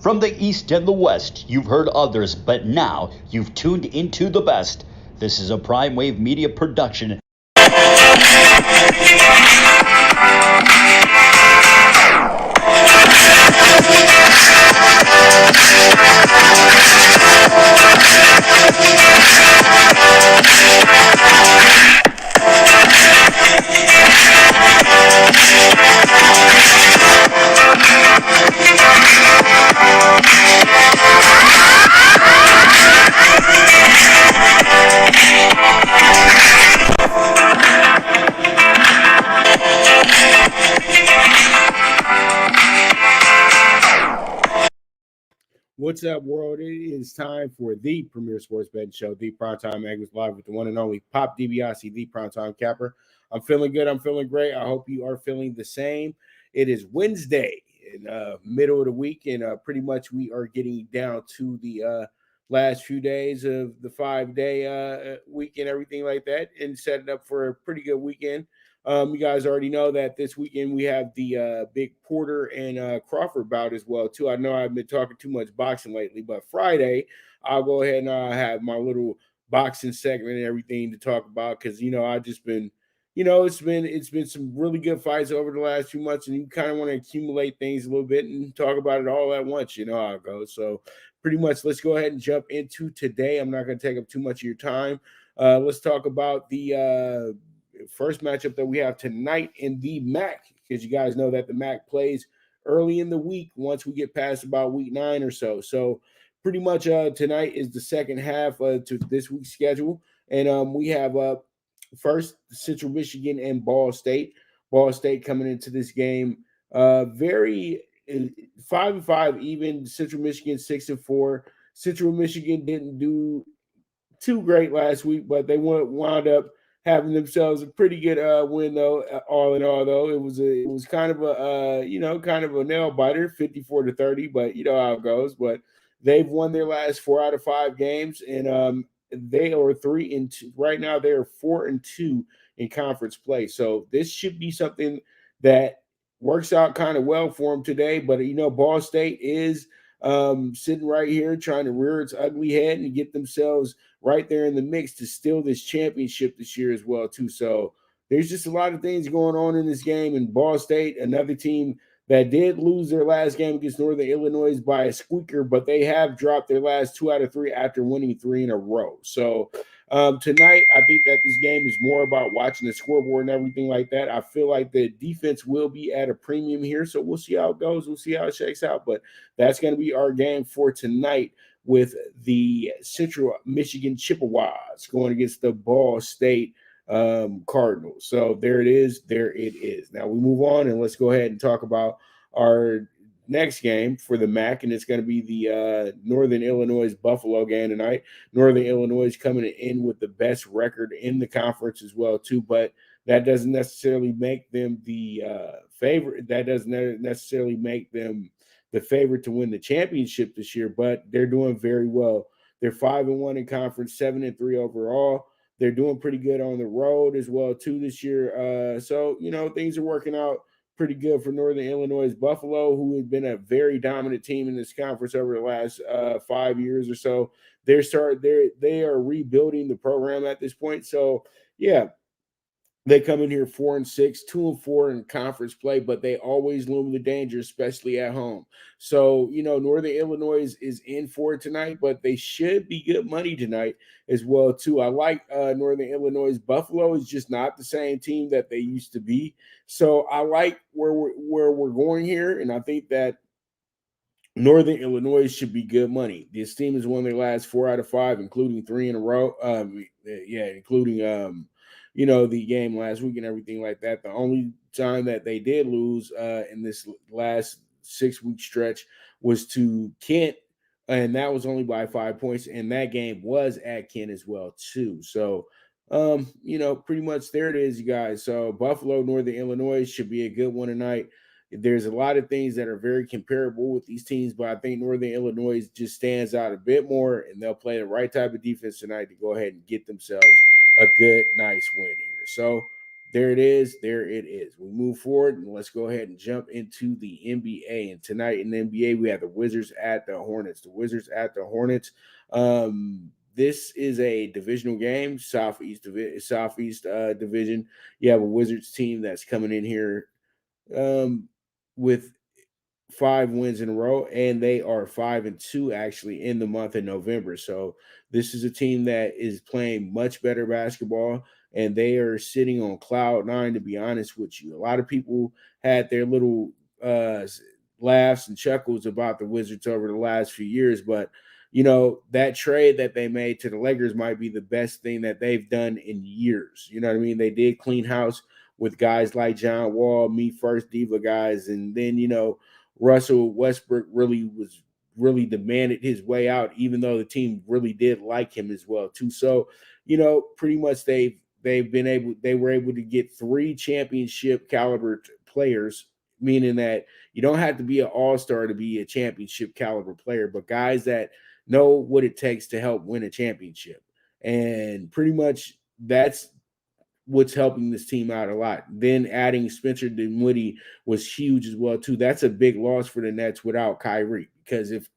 From the East and the West, you've heard others, but now you've tuned into the best. This is a Prime Wave Media production. What's up, world? It is time for the premier sports betting show, the PrimeTime Anglers, live with the one and only Pop DiBiase, the PrimeTime Capper. I'm feeling good. I'm feeling great. I hope you are feeling the same. It is Wednesday in middle of the week, and pretty much we are getting down to the last few days of the 5-day week and everything like that, and setting up for a pretty good weekend. You guys already know that this weekend we have the big Porter and Crawford bout as well, too. I know I've been talking too much boxing lately, but Friday I'll go ahead and have my little boxing segment and everything to talk about because, I've just been, it's been some really good fights over the last few months, and you kind of want to accumulate things a little bit and talk about it all at once. You know how it goes. So pretty much let's go ahead and jump into today. I'm not going to take up too much of your time. Let's talk about the first matchup that we have tonight in the MAC, because you guys know that the MAC plays early in the week once we get past about week 9 or so. So pretty much tonight is the second half to this week's schedule. And we have first Central Michigan and Ball State. Ball State coming into this game very 5-5 even. Central Michigan 6-4. Central Michigan didn't do too great last week, but they wound up having themselves a pretty good win, though. All in all, though, it was kind of a kind of a nail biter, 54-30. But you know how it goes. But they've won their last 4 out of 5 games, and they are 3-2 right now. They are 4-2 in conference play. So this should be something that works out kind of well for them today. But Ball State is sitting right here trying to rear its ugly head and get themselves right there in the mix to steal this championship this year as well, too. So there's just a lot of things going on in this game. And Ball State, another team that did lose their last game against Northern Illinois by a squeaker, but they have dropped their last 2 out of 3 after winning 3 in a row. So tonight, I think that this game is more about watching the scoreboard and everything like that. I feel like the defense will be at a premium here, so we'll see how it goes. We'll see how it shakes out, but that's going to be our game for tonight with the Central Michigan Chippewas going against the Ball State Cardinals. So there it is. There it is. Now we move on, and let's go ahead and talk about our next game for the MAC, and it's going to be the Northern Illinois Buffalo game tonight. Northern Illinois coming in with the best record in the conference as well, too, but that doesn't necessarily make them the favorite. That doesn't necessarily make them the favorite to win the championship this year, but they're doing very well. They're 5-1 in conference, 7-3 overall. They're doing pretty good on the road as well, too, this year. So, things are working out pretty good for Northern Illinois Buffalo, who has been a very dominant team in this conference over the last 5 years or so. They are rebuilding the program at this point. So, yeah, they come in here 4-6, 2-4 in conference play, but they always loom the danger, especially at home. So, Northern Illinois is in for it tonight, but they should be good money tonight as well, too. I like Northern Illinois. Buffalo is just not the same team that they used to be. So I like where we're going here, and I think that Northern Illinois should be good money. This team has won their last 4 out of 5, including 3 in a row. Including the game last week and everything like that. The only time that they did lose in this last 6-week stretch was to Kent, and that was only by 5 points. And that game was at Kent as well, too. So, pretty much there it is, you guys. So Buffalo, Northern Illinois should be a good one tonight. There's a lot of things that are very comparable with these teams, but I think Northern Illinois just stands out a bit more, and they'll play the right type of defense tonight to go ahead and get themselves a good, nice win here. So there it is. There it is. We move forward and let's go ahead and jump into the NBA. And tonight in the NBA, we have the Wizards at the Hornets. The Wizards at the Hornets. This is a divisional game, Southeast division. You have a Wizards team that's coming in here with 5 wins in a row, and they are 5-2 actually in the month of November. So this is a team that is playing much better basketball, and they are sitting on cloud nine. To be honest with you, a lot of people had their little laughs and chuckles about the Wizards over the last few years, but that trade that they made to the Lakers might be the best thing that they've done in years. You know what I mean? They did clean house with guys like John Wall, me first diva guys, and then Russell Westbrook really demanded his way out, even though the team really did like him as well too. So, pretty much they were able to get 3 championship caliber players, meaning that you don't have to be an all-star to be a championship caliber player, but guys that know what it takes to help win a championship. And pretty much that's what's helping this team out a lot. Then adding Spencer Dinwiddie was huge as well too. That's a big loss for the Nets without Kyrie, because if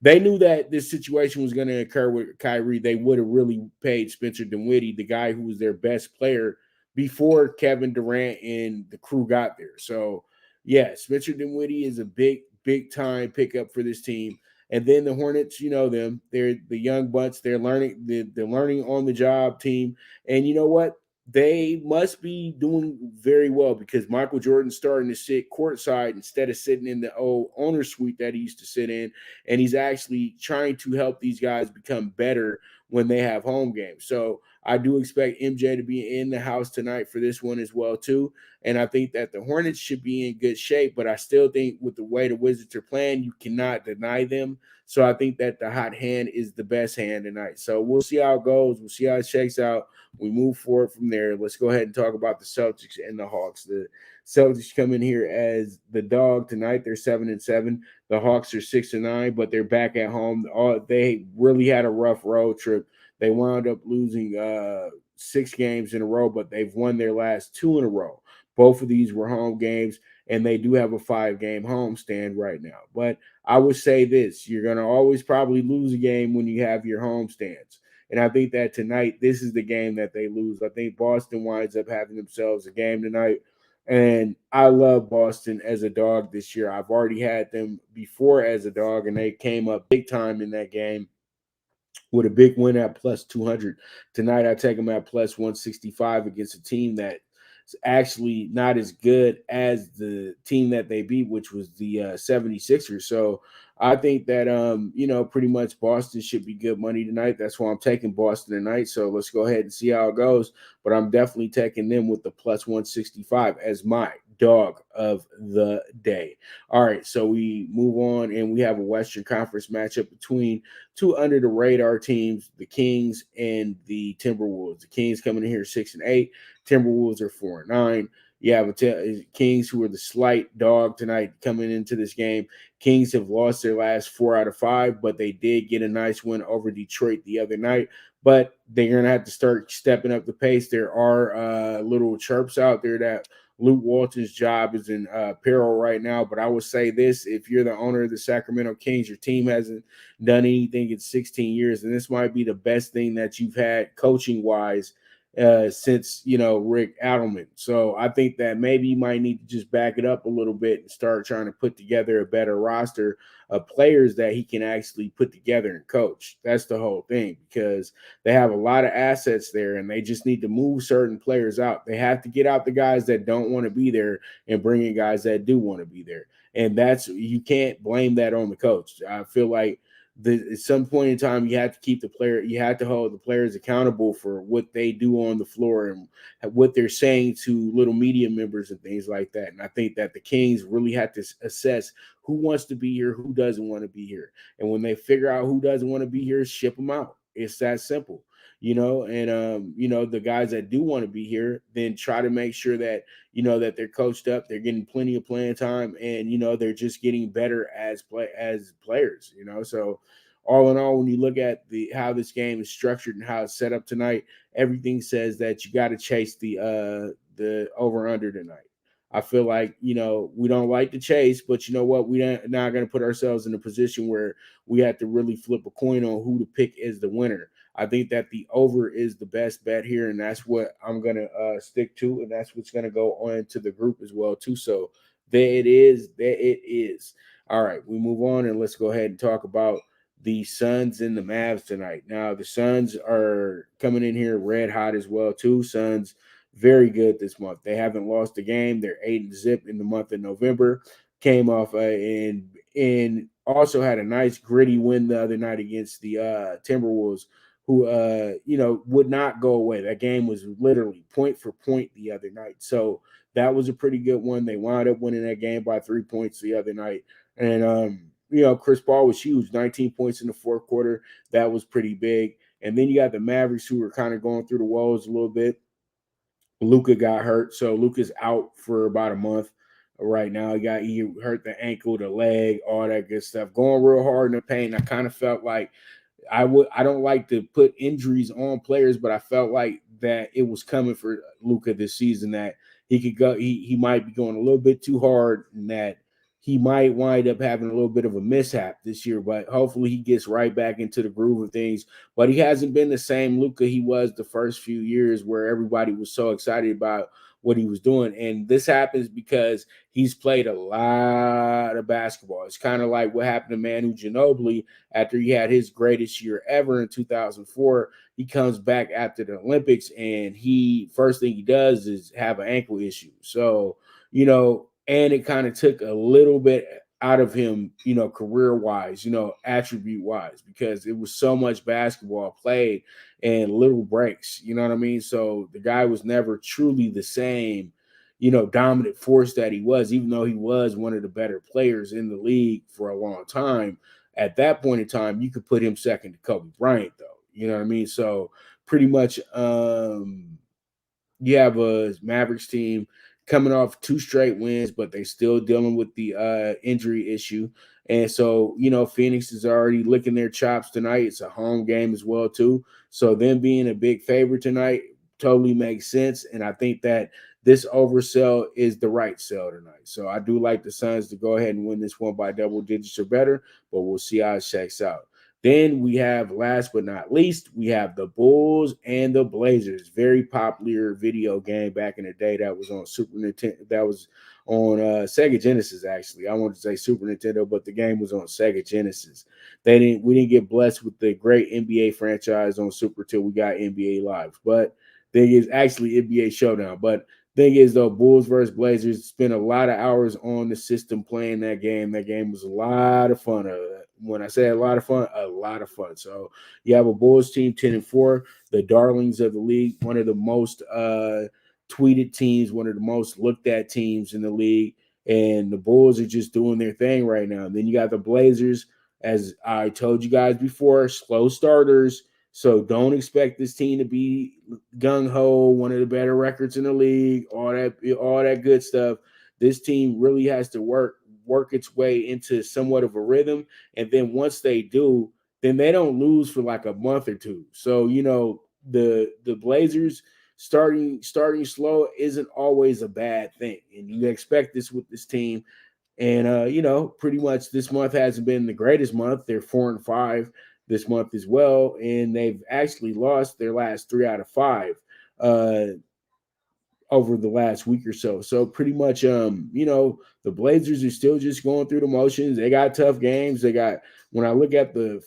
they knew that this situation was going to occur with Kyrie, they would have really paid Spencer Dinwiddie, the guy who was their best player before Kevin Durant and the crew got there. So yeah, Spencer Dinwiddie is a big time pickup for this team. And then the Hornets, you know them, they're the young bunch. They're learning, the learning on the job team. And you know what? They must be doing very well, because Michael Jordan's starting to sit courtside instead of sitting in the old owner suite that he used to sit in. And he's actually trying to help these guys become better when they have home games. So I do expect MJ to be in the house tonight for this one as well, too. And I think that the Hornets should be in good shape, but I still think with the way the Wizards are playing, you cannot deny them. So I think that the hot hand is the best hand tonight. So we'll see how it goes. We'll see how it shakes out. We move forward from there. Let's go ahead and talk about the Celtics and the Hawks. The Celtics come in here as the dog tonight. They're 7-7. The Hawks are 6-9, but they're back at home. They really had a rough road trip. They wound up losing 6 games in a row, but they've won their last 2 in a row. Both of these were home games, and they do have a 5-game homestand right now. But I would say this: you're going to always probably lose a game when you have your homestands. And I think that tonight, this is the game that they lose. I think Boston winds up having themselves a game tonight. And I love Boston as a dog this year. I've already had them before as a dog, and they came up big time in that game with a big win at plus 200. Tonight, I take them at plus 165 against a team that is actually not as good as the team that they beat, which was the 76ers. So I think that, pretty much Boston should be good money tonight. That's why I'm taking Boston tonight. So let's go ahead and see how it goes. But I'm definitely taking them with the plus 165 as my dog of the day. All right, so we move on, and we have a Western Conference matchup between 2 under the radar teams, the Kings and the Timberwolves. The Kings coming in here 6-8. Timberwolves are 4-9. You have Kings, who are the slight dog tonight coming into this game. Kings have lost their last 4 out of 5, but they did get a nice win over Detroit the other night. But they're going to have to start stepping up the pace. There are little chirps out there that Luke Walton's job is in peril right now. But I would say this: if you're the owner of the Sacramento Kings, your team hasn't done anything in 16 years, and this might be the best thing that you've had coaching wise since Rick Adelman. So I think that maybe you might need to just back it up a little bit and start trying to put together a better roster of players that he can actually put together and coach. That's the whole thing, because they have a lot of assets there, and they just need to move certain players out. They have to get out the guys that don't want to be there and bring in guys that do want to be there. And you can't blame that on the coach. I feel like at some point in time, you have to you have to hold the players accountable for what they do on the floor and what they're saying to little media members and things like that. And I think that the Kings really have to assess who wants to be here, who doesn't want to be here. And when they figure out who doesn't want to be here, ship them out. It's that simple. The guys that do want to be here, then try to make sure that that they're coached up, they're getting plenty of playing time, and they're just getting better as players. So all in all, when you look at how this game is structured and how it's set up tonight, everything says that you got to chase the over under tonight. I feel like, we don't like the chase, but you know what? We're not going to put ourselves in a position where we have to really flip a coin on who to pick as the winner. I think that the over is the best bet here, and that's what I'm going to stick to, and that's what's going to go on to the group as well, too. So there it is. There it is. All right, we move on, and let's go ahead and talk about the Suns and the Mavs tonight. Now, the Suns are coming in here red hot as well, too. Suns very good this month. They haven't lost a game. They're 8-0 in the month of November. Came off and also had a nice gritty win the other night against the Timberwolves, who would not go away. That game was literally point for point the other night. So that was a pretty good one. They wound up winning that game by 3 points the other night. And Chris Paul was huge, 19 points in the fourth quarter. That was pretty big. And then you got the Mavericks, who were kind of going through the woes a little bit. Luka got hurt, so Luka's out for about a month right now. He hurt the ankle, the leg, all that good stuff. Going real hard in the paint. I kind of felt like I don't like to put injuries on players, but I felt like that it was coming for Luka this season, that he could go. He might be going a little bit too hard, and that he might wind up having a little bit of a mishap this year. But hopefully he gets right back into the groove of things. But he hasn't been the same Luka he was the first few years, where everybody was so excited about what he was doing. And this happens because he's played a lot of basketball. It's kind of like what happened to Manu Ginobili after he had his greatest year ever in 2004. He comes back after the Olympics, and first thing he does is have an ankle issue. So, and it kind of took a little bit out of him, career-wise, attribute-wise, because it was so much basketball played and little breaks, you know what I mean? So the guy was never truly the same, dominant force that he was, even though he was one of the better players in the league for a long time. At that point in time, you could put him second to Kobe Bryant, though. You know what I mean? So pretty much you have a Mavericks team coming off 2 straight wins, but they still dealing with the injury issue. And so, Phoenix is already licking their chops tonight. It's a home game as well, too. So them being a big favorite tonight totally makes sense. And I think that this oversell is the right sell tonight. So I do like the Suns to go ahead and win this one by double digits or better, but we'll see how it checks out. Then we have, last but not least, we have the Bulls and the Blazers. Very popular video game back in the day that was on Super Nintendo. That was on Sega Genesis, actually. I wanted to say Super Nintendo, but the game was on Sega Genesis. We didn't get blessed with the great NBA franchise on Super till we got NBA Live. But thing is, actually NBA Showdown. But thing is, though, Bulls versus Blazers, spent a lot of hours on the system playing that game. That game was a lot of fun. When I say a lot of fun, a lot of fun. So you have a Bulls team 10-4, the darlings of the league, one of the most tweeted teams, one of the most looked at teams in the league. And the Bulls are just doing their thing right now. And then you got the Blazers, as I told you guys before, slow starters. So don't expect this team to be gung-ho, one of the better records in the league, all that good stuff. This team really has to work its way into somewhat of a rhythm. And then once they do, then they don't lose for like a month or two. So, the Blazers starting slow isn't always a bad thing. And you expect this with this team. And pretty much this month hasn't been the greatest month. They're 4-5 this month as well, and they've actually lost their last 3 out of 5 over the last week or so. So pretty much, the Blazers are still just going through the motions. They got tough games. When I look at the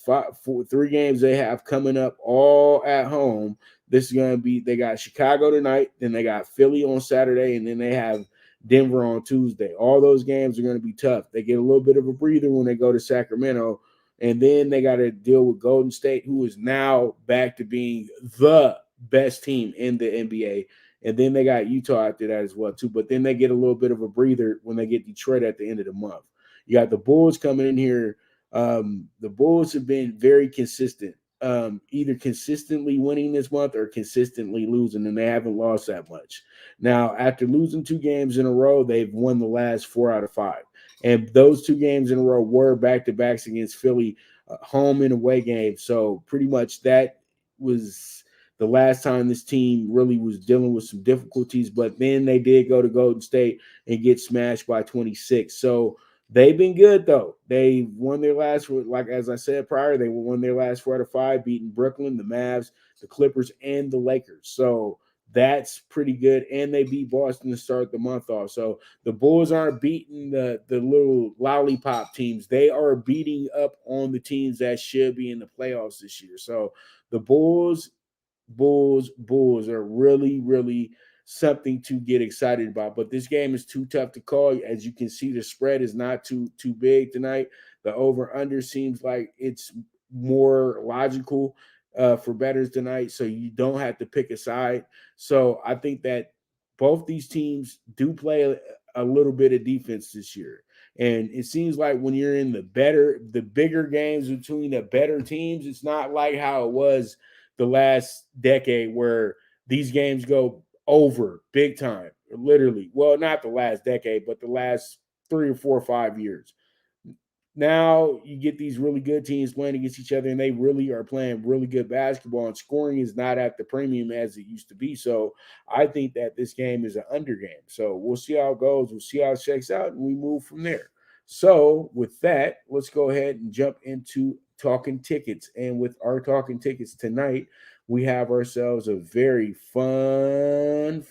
3 games they have coming up all at home, this is going to be, they got Chicago tonight, then they got Philly on Saturday, and then they have Denver on Tuesday. All those games are going to be tough. They get a little bit of a breather when they go to Sacramento, and then they got to deal with Golden State, who is now back to being the best team in the NBA. And then they got Utah after that as well, too. But then they get a little bit of a breather when they get Detroit at the end of the month. You got the Bulls coming in here. The Bulls have been very consistent, either consistently winning this month or consistently losing, and they haven't lost that much. Now, after losing 2 games in a row, they've won the last 4 out of 5. And those 2 games in a row were back-to-backs against Philly, home and away games. So pretty much that was the last time this team really was dealing with some difficulties, but then they did go to Golden State and get smashed by 26. So they've been good, though. They won their last, like as I said prior, they won their last 4 out of 5, beating Brooklyn, the Mavs, the Clippers, and the Lakers. So that's pretty good. And they beat Boston to start the month off. So the Bulls aren't beating the little lollipop teams. They are beating up on the teams that should be in the playoffs this year. So the Bulls are really, really something to get excited about. But this game is too tough to call. As you can see, the spread is not too big tonight. The over-under seems like it's more logical for bettors tonight, so you don't have to pick a side. So I think that both these teams do play a little bit of defense this year. And it seems like when you're in the bigger games between the better teams, it's not like how it was the last decade where these games go over big time, literally. Well, not the last decade, but the last 3 or 4 or 5 years. Now you get these really good teams playing against each other, and they really are playing really good basketball, and scoring is not at the premium as it used to be. So I think that this game is an under game. So we'll see how it goes. We'll see how it shakes out, and we move from there. So with that, let's go ahead and jump into Talkin Tickets. And with our Talkin Tickets tonight, we have ourselves a very fun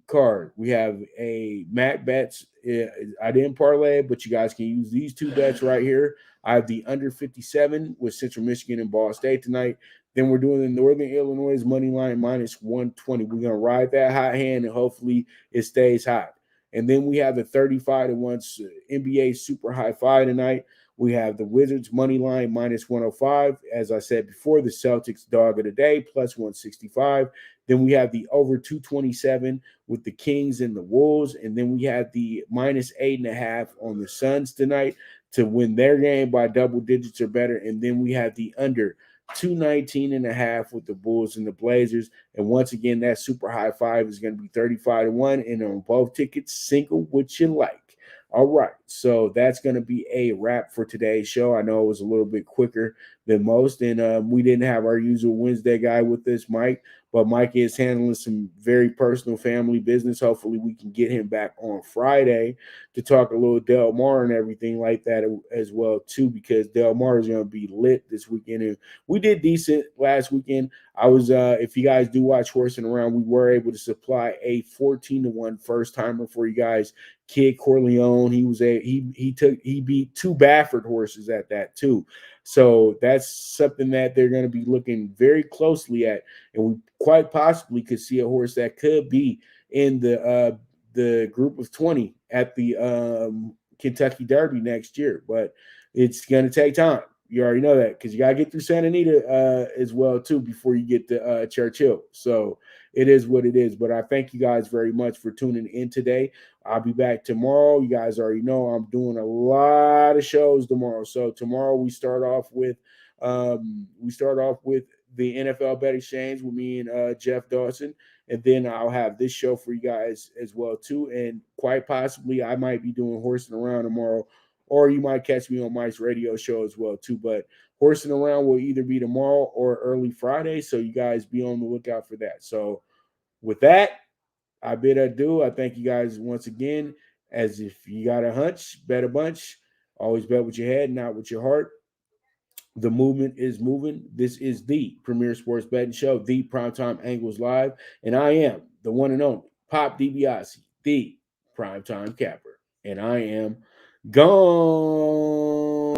card. We have a Mac bets. I didn't parlay, but you guys can use these 2 bets right here. I have the under 57 with Central Michigan and Ball State tonight. Then we're doing the Northern Illinois money line minus 120. We're gonna ride that hot hand, and hopefully it stays hot. And then we have the 35-1 NBA Super High Five tonight. We have the Wizards money line minus 105. As I said before, the Celtics dog of the day plus 165. Then we have the over 227 with the Kings and the Wolves. And then we have the minus 8.5 on the Suns tonight to win their game by double digits or better. And then we have the under 219.5 with the Bulls and the Blazers. And once again, that Super High Five is going to be 35-1. And on both tickets, single what you like. All right, so that's going to be a wrap for today's show. I know it was a little bit quicker than most, and we didn't have our usual Wednesday guy with us, Mike, but Mike is handling some very personal family business. Hopefully we can get him back on Friday to talk a little Del Mar and everything like that as well, too, because Del Mar is going to be lit this weekend. And we did decent last weekend. I was, if you guys do watch Horsing Around, we were able to supply a 14-1 first timer for you guys. Kid Corleone, he beat 2 Baffert horses at that too. So that's something that they're going to be looking very closely at, and we quite possibly could see a horse that could be in the group of 20 at the Kentucky Derby next year. But it's going to take time. You already know that because you got to get through Santa Anita as well, too, before you get to Churchill. So it is what it is. But I thank you guys very much for tuning in today. I'll be back tomorrow. You guys already know I'm doing a lot of shows tomorrow. So tomorrow we start off with the NFL Bet Exchange with me and Jeff Dawson. And then I'll have this show for you guys as well, too. And quite possibly I might be doing Horsing Around tomorrow, or you might catch me on Mike's radio show as well, too. But Horsing Around will either be tomorrow or early Friday, so you guys be on the lookout for that. So with that, I bid adieu. I thank you guys once again. As if you got a hunch, bet a bunch. Always bet with your head, not with your heart. The movement is moving. This is the Premier Sports Betting Show, the Primetime Angles Live, and I am the one and only Pop DiBiase, the Primetime Capper, and I am gone.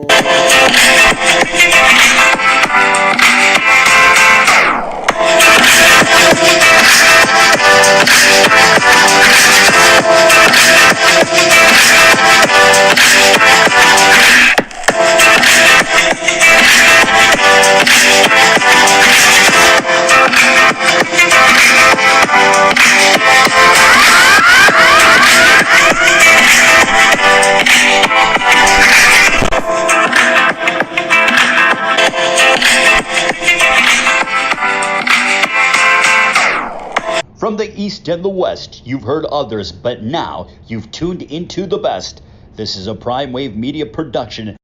From the East and the West, you've heard others, but now you've tuned into the best. This is a Prime Wave Media production.